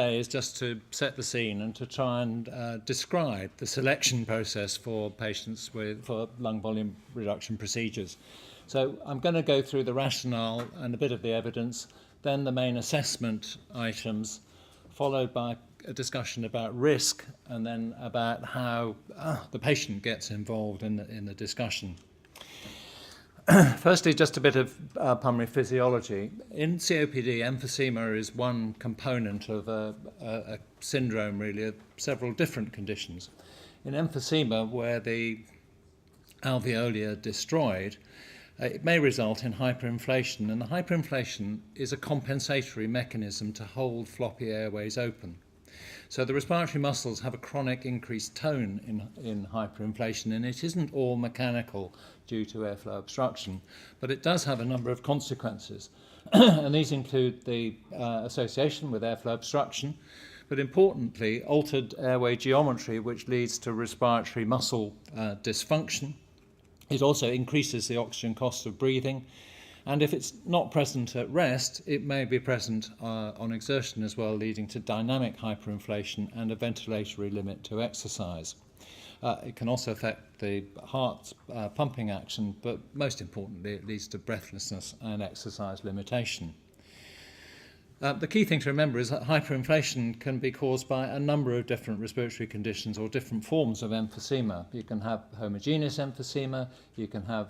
today is just to set the scene and to try and describe the selection process for patients for lung volume reduction procedures. So I'm going to go through the rationale and a bit of the evidence, then the main assessment items, followed by a discussion about risk, and then about how the patient gets involved in the discussion. Firstly, just a bit of pulmonary physiology. In COPD, emphysema is one component of a syndrome, really, of several different conditions. In emphysema, where the alveoli are destroyed, it may result in hyperinflation, and the hyperinflation is a compensatory mechanism to hold floppy airways open. So the respiratory muscles have a chronic increased tone in hyperinflation, and it isn't all mechanical due to airflow obstruction, but it does have a number of consequences. And these include the association with airflow obstruction, but importantly, altered airway geometry, which leads to respiratory muscle dysfunction. It also increases the oxygen cost of breathing. And if it's not present at rest, it may be present on exertion as well, leading to dynamic hyperinflation and a ventilatory limit to exercise. It can also affect the heart's pumping action, but most importantly, it leads to breathlessness and exercise limitation. The key thing to remember is that hyperinflation can be caused by a number of different respiratory conditions or different forms of emphysema. You can have homogeneous emphysema, you can have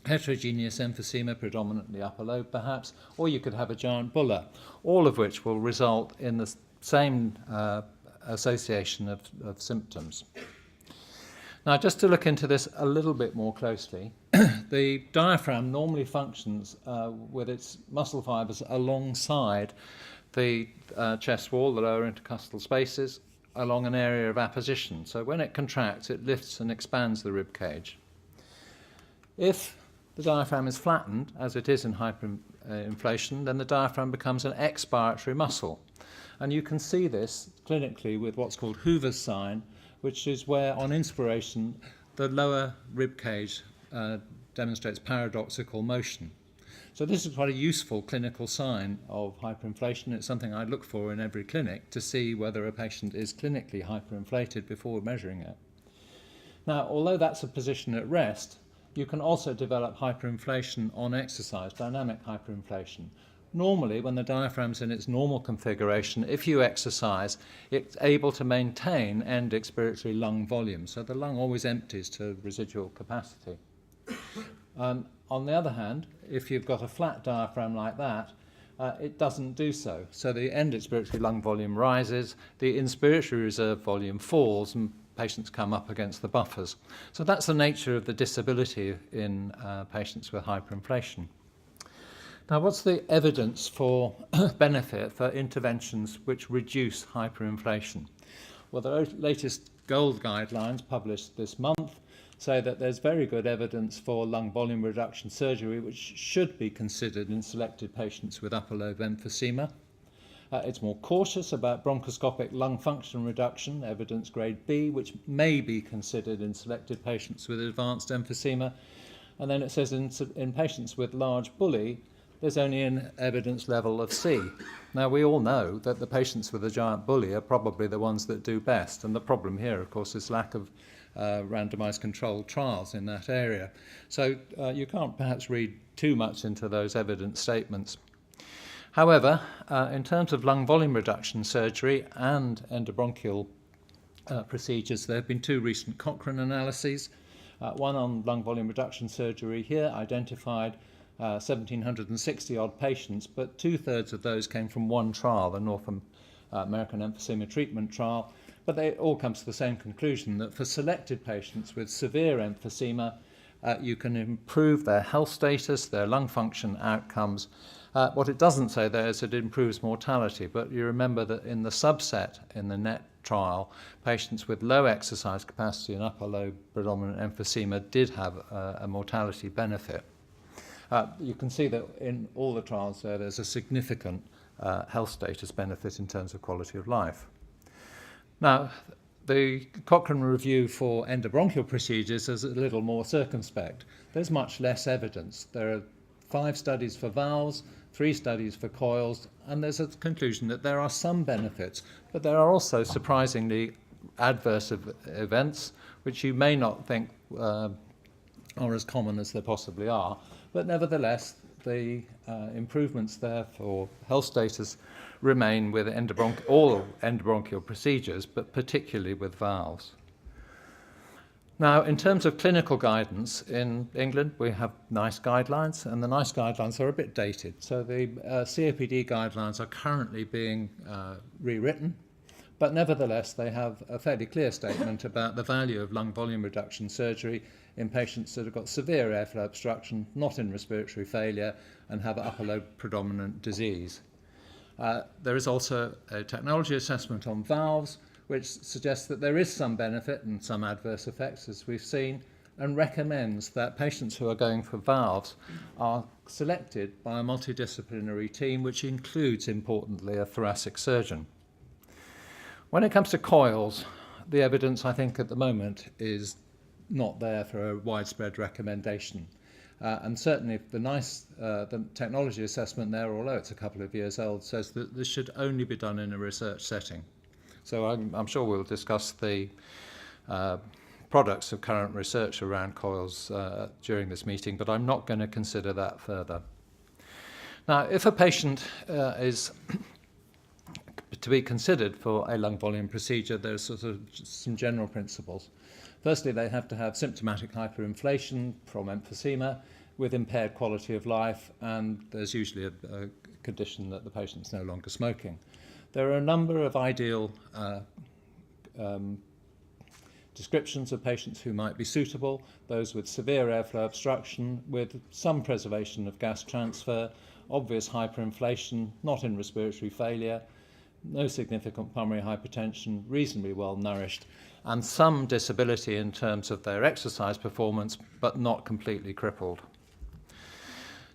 heterogeneous emphysema, predominantly upper lobe perhaps, or you could have a giant bulla, all of which will result in the same association of symptoms. Now, just to look into this a little bit more closely, the diaphragm normally functions with its muscle fibers alongside the chest wall, the lower intercostal spaces, along an area of apposition. So when it contracts, it lifts and expands the rib cage. If the diaphragm is flattened, as it is in hyperinflation, then the diaphragm becomes an expiratory muscle. And you can see this clinically with what's called Hoover's sign, which is where, on inspiration, the lower rib cage demonstrates paradoxical motion. So this is quite a useful clinical sign of hyperinflation. It's something I look for in every clinic to see whether a patient is clinically hyperinflated before measuring it. Now, although that's a position at rest, you can also develop hyperinflation on exercise, dynamic hyperinflation. Normally, when the diaphragm's in its normal configuration, if you exercise, it's able to maintain end expiratory lung volume. So the lung always empties to residual capacity. On the other hand, if you've got a flat diaphragm like that, it doesn't do so. So the end expiratory lung volume rises, the inspiratory reserve volume falls, and patients come up against the buffers. So that's the nature of the disability in patients with hyperinflation. Now, what's the evidence for benefit for interventions which reduce hyperinflation? Well, the latest GOLD guidelines published this month say that there's very good evidence for lung volume reduction surgery, which should be considered in selected patients with upper lobe emphysema. It's more cautious about bronchoscopic lung function reduction, evidence grade B, which may be considered in selected patients with advanced emphysema. And then it says in patients with large bullae, there's only an evidence level of C. Now, we all know that the patients with a giant bullae are probably the ones that do best. And the problem here, of course, is lack of randomized controlled trials in that area. So you can't perhaps read too much into those evidence statements. However, in terms of lung volume reduction surgery and endobronchial procedures, there have been two recent Cochrane analyses. One on lung volume reduction surgery here identified 1,760 odd patients, but 2/3 of those came from one trial, the North American Emphysema Treatment Trial. But they all come to the same conclusion, that for selected patients with severe emphysema, you can improve their health status, their lung function outcomes. What it doesn't say there is it improves mortality, but you remember that in the subset in the NET trial, patients with low exercise capacity and upper lobe predominant emphysema did have a mortality benefit. You can see that in all the trials there's a significant health status benefit in terms of quality of life. Now, the Cochrane review for endobronchial procedures is a little more circumspect. There's much less evidence. There are 5 studies for valves, 3 studies for coils, and there's a conclusion that there are some benefits, but there are also surprisingly adverse events, which you may not think are as common as they possibly are, but nevertheless, the improvements there for health status remain with all endobronchial procedures, but particularly with valves. Now, in terms of clinical guidance in England, we have NICE guidelines, and the NICE guidelines are a bit dated. So the COPD guidelines are currently being rewritten, but nevertheless, they have a fairly clear statement about the value of lung volume reduction surgery in patients that have got severe airflow obstruction, not in respiratory failure, and have upper lobe predominant disease. There is also a technology assessment on valves, which suggests that there is some benefit and some adverse effects, as we've seen, and recommends that patients who are going for valves are selected by a multidisciplinary team, which includes, importantly, a thoracic surgeon. When it comes to coils, the evidence, I think, at the moment is not there for a widespread recommendation. And certainly the NICE, the technology assessment there, although it's a couple of years old, says that this should only be done in a research setting. So I'm sure we'll discuss the products of current research around coils during this meeting, but I'm not going to consider that further. Now, if a patient is to be considered for a lung volume procedure, there's sort of some general principles. Firstly, they have to have symptomatic hyperinflation from emphysema with impaired quality of life, and there's usually a condition that the patient's no longer smoking. There are a number of ideal descriptions of patients who might be suitable, those with severe airflow obstruction, with some preservation of gas transfer, obvious hyperinflation, not in respiratory failure, no significant pulmonary hypertension, reasonably well nourished, and some disability in terms of their exercise performance, but not completely crippled.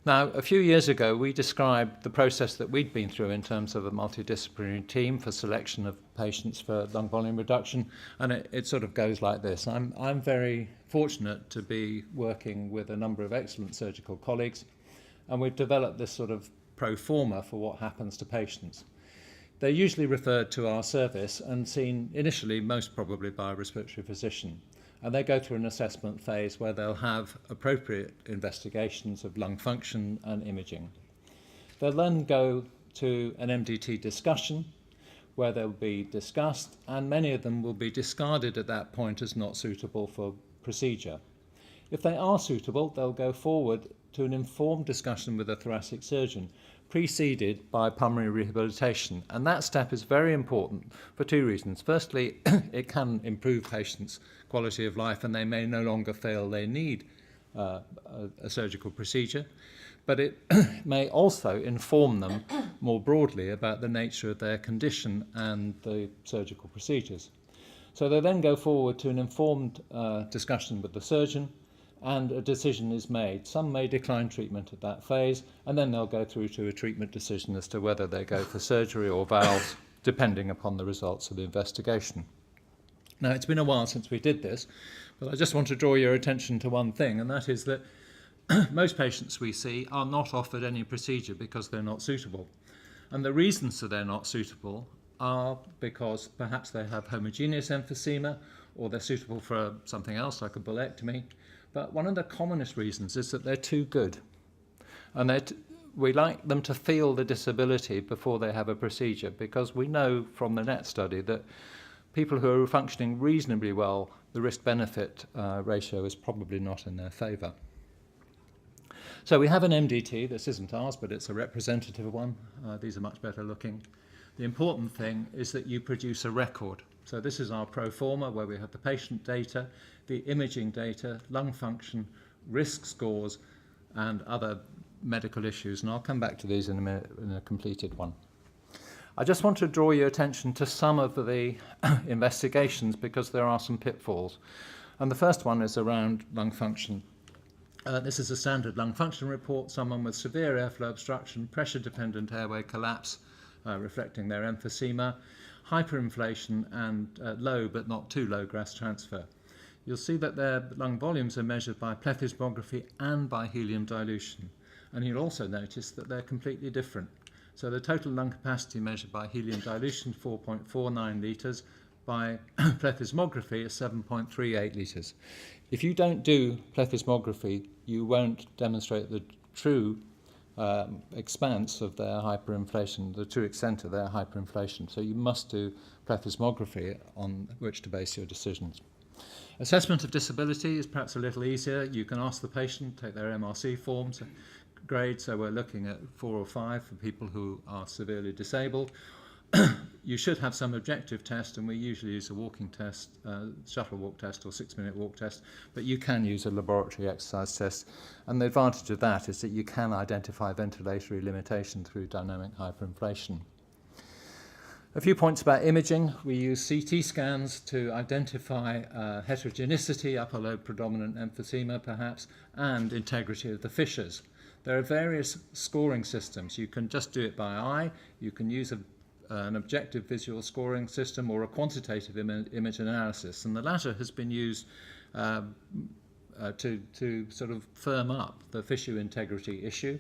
Now, a few years ago, we described the process that we'd been through in terms of a multidisciplinary team for selection of patients for lung volume reduction, and it sort of goes like this. I'm very fortunate to be working with a number of excellent surgical colleagues, and we've developed this sort of pro forma for what happens to patients. They're usually referred to our service and seen initially most probably by a respiratory physician. And they go through an assessment phase where they'll have appropriate investigations of lung function and imaging. They'll then go to an MDT discussion where they'll be discussed, and many of them will be discarded at that point as not suitable for procedure. If they are suitable, they'll go forward to an informed discussion with a thoracic surgeon, preceded by pulmonary rehabilitation. And that step is very important for 2 reasons. Firstly, it can improve patients' quality of life, and they may no longer feel they need a surgical procedure, but it may also inform them more broadly about the nature of their condition and the surgical procedures. So they then go forward to an informed discussion with the surgeon, and a decision is made. Some may decline treatment at that phase, and then they'll go through to a treatment decision as to whether they go for surgery or valves, depending upon the results of the investigation. Now, it's been a while since we did this, but I just want to draw your attention to one thing, and that is that most patients we see are not offered any procedure because they're not suitable. And the reasons that they're not suitable are because perhaps they have homogeneous emphysema, or they're suitable for something else like a bullectomy. But one of the commonest reasons is that they're too good. And we like them to feel the disability before they have a procedure, because we know from the NET study that people who are functioning reasonably well, the risk-benefit ratio is probably not in their favour. So we have an MDT. This isn't ours, but it's a representative one. These are much better looking. The important thing is that you produce a record. So this is our pro forma, where we have the patient data, the imaging data, lung function, risk scores, and other medical issues. And I'll come back to these in a minute in a completed one. I just want to draw your attention to some of the investigations, because there are some pitfalls. And the first one is around lung function. This is a standard lung function report, someone with severe airflow obstruction, pressure-dependent airway collapse, reflecting their emphysema, hyperinflation, and low but not too low gas transfer. You'll see that their lung volumes are measured by plethysmography and by helium dilution. And you'll also notice that they're completely different. So the total lung capacity measured by helium dilution, 4.49 litres, by plethysmography is 7.38 litres. If you don't do plethysmography, you won't demonstrate the true expanse of their hyperinflation, the true extent of their hyperinflation. So you must do plethysmography on which to base your decisions. Assessment of disability is perhaps a little easier. You can ask the patient, take their MRC forms, grade, so we're looking at 4 or 5 for people who are severely disabled. You should have some objective test, and we usually use a walking test, shuttle walk test or 6-minute walk test, but you can use a laboratory exercise test. And the advantage of that is that you can identify ventilatory limitation through dynamic hyperinflation. A few points about imaging. We use CT scans to identify heterogeneity, upper lobe predominant emphysema perhaps, and integrity of the fissures. There are various scoring systems. You can just do it by eye, you can use an objective visual scoring system or a quantitative image analysis, and the latter has been used to sort of firm up the fissure integrity issue.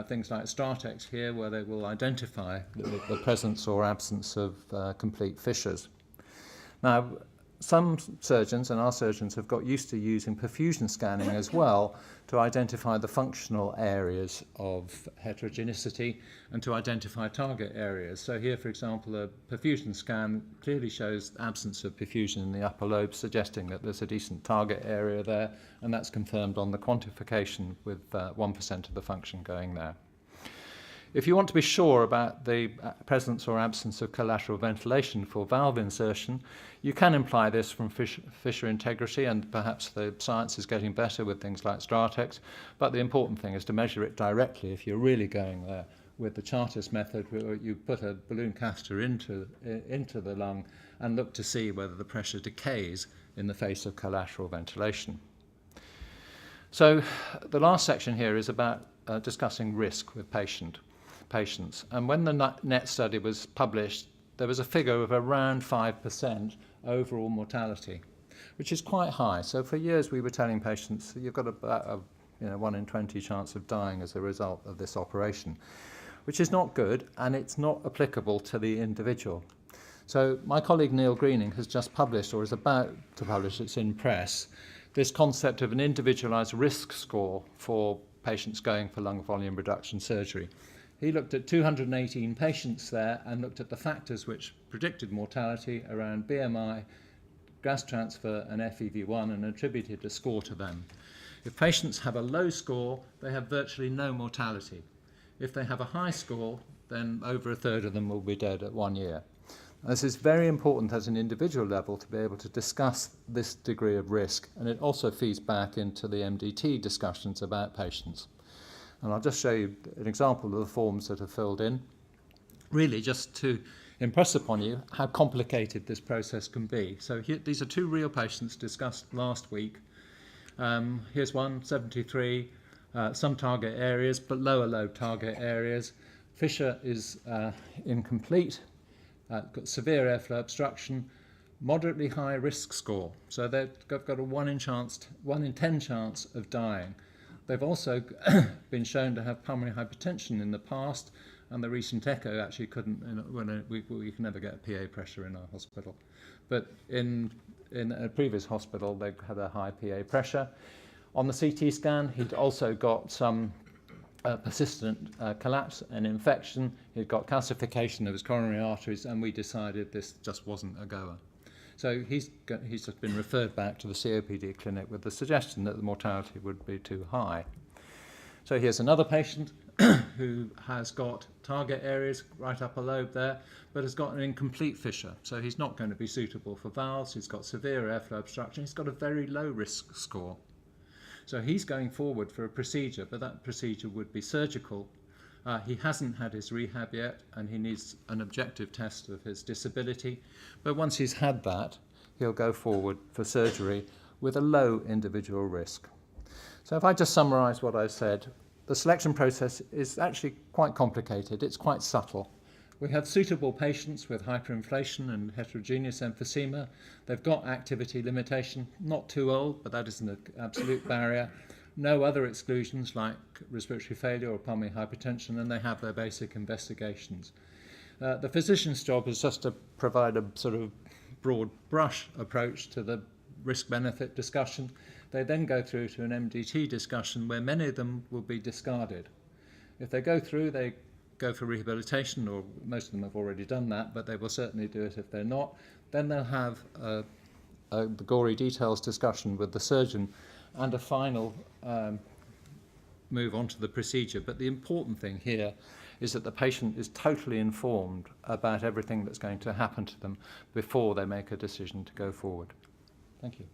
Things like Stratex here, where they will identify the presence or absence of complete fissures. Now, some surgeons, and our surgeons, have got used to using perfusion scanning as well to identify the functional areas of heterogeneity and to identify target areas. So here, for example, a perfusion scan clearly shows absence of perfusion in the upper lobe, suggesting that there's a decent target area there, and that's confirmed on the quantification with 1% of the function going there. If you want to be sure about the presence or absence of collateral ventilation for valve insertion, you can imply this from fissure integrity, and perhaps the science is getting better with things like Stratex, but the important thing is to measure it directly if you're really going there. With the Chartist method, where you put a balloon catheter into the lung and look to see whether the pressure decays in the face of collateral ventilation. So the last section here is about discussing risk with patients. And when the NET study was published, there was a figure of around 5% overall mortality, which is quite high. So for years we were telling patients you've got about a 1 in 20 chance of dying as a result of this operation, which is not good, and it's not applicable to the individual. So my colleague Neil Greening has just published, or is about to publish, it's in press, this concept of an individualised risk score for patients going for lung volume reduction surgery. He looked at 218 patients there and looked at the factors which predicted mortality around BMI, gas transfer and FEV1, and attributed a score to them. If patients have a low score, they have virtually no mortality. If they have a high score, then over a third of them will be dead at 1 year. This is very important at an individual level to be able to discuss this degree of risk, and it also feeds back into the MDT discussions about patients. And I'll just show you an example of the forms that are filled in, really just to impress upon you how complicated this process can be. So here, these are 2 real patients discussed last week. Here's one, 73, some target areas, but lower lobe target areas. Fissure is incomplete, got severe airflow obstruction, moderately high risk score. So they've got a 1 in 10 chance of dying. They've also been shown to have pulmonary hypertension in the past, and the recent echo actually couldn't, we can never get a PA pressure in our hospital. But in a previous hospital, they had a high PA pressure. On the CT scan, he'd also got some persistent collapse and infection. He'd got calcification of his coronary arteries, and we decided this just wasn't a goer. So he's just been referred back to the COPD clinic with the suggestion that the mortality would be too high. So here's another patient who has got target areas right upper lobe there, but has got an incomplete fissure. So he's not going to be suitable for valves. He's got severe airflow obstruction. He's got a very low risk score. So he's going forward for a procedure, but that procedure would be surgical. He hasn't had his rehab yet, and he needs an objective test of his disability. But once he's had that, he'll go forward for surgery with a low individual risk. So if I just summarise what I've said, the selection process is actually quite complicated. It's quite subtle. We have suitable patients with hyperinflation and heterogeneous emphysema. They've got activity limitation, not too old, but that isn't an absolute barrier. no other exclusions like respiratory failure or pulmonary hypertension, and they have their basic investigations. The physician's job is just to provide a sort of broad brush approach to the risk-benefit discussion. They then go through to an MDT discussion where many of them will be discarded. If they go through, they go for rehabilitation, or most of them have already done that, but they will certainly do it if they're not. Then they'll have the gory details discussion with the surgeon and a final move on to the procedure. But the important thing here is that the patient is totally informed about everything that's going to happen to them before they make a decision to go forward. Thank you.